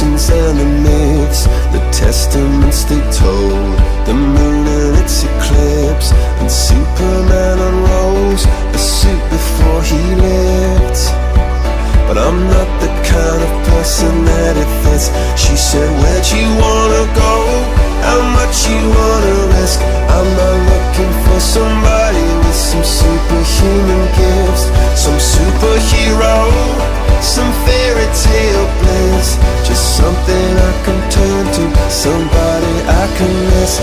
legends and the myths, the testaments they told, the moon and its eclipse, and Superman unrolls a suit before he lived. But I'm not the kind of person that it fits. She said, where'd you wanna go? How much you wanna risk? I'm not looking for somebody with some superhuman gifts, some superhero, some fairy tale bliss. Just something I can turn to, somebody I can miss.